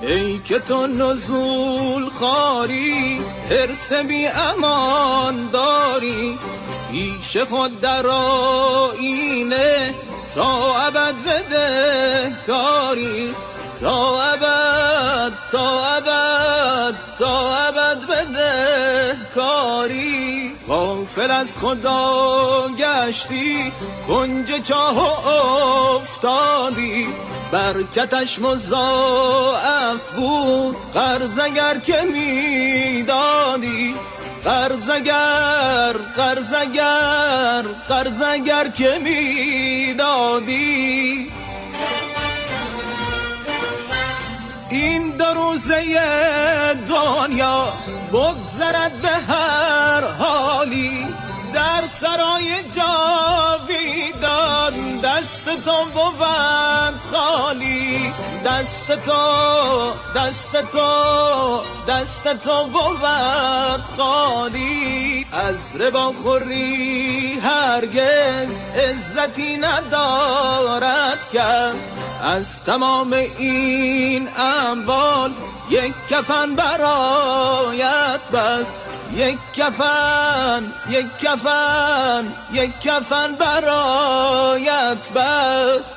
ای که تو نزول خاری، حرص بی امان داری، پیش خود در آینه تا ابد بده کاری، تا ابد تا ابد تا ابد بده کاری. غافل از خدا گشتی، کنج چاه افتادی، برکتش مضاعف بود قرض اگر که میدادی، قرض اگر که میدادی. این دو روزه دنیا بگذرد به هر حالی، در سرای جاویدان دست تو بود خالی، دست تو بود خالی. از ربا خوری هرگز عزتی ندارد کس، از تمام این اموال یک کفن برایت بس، یک کفن برایت بس.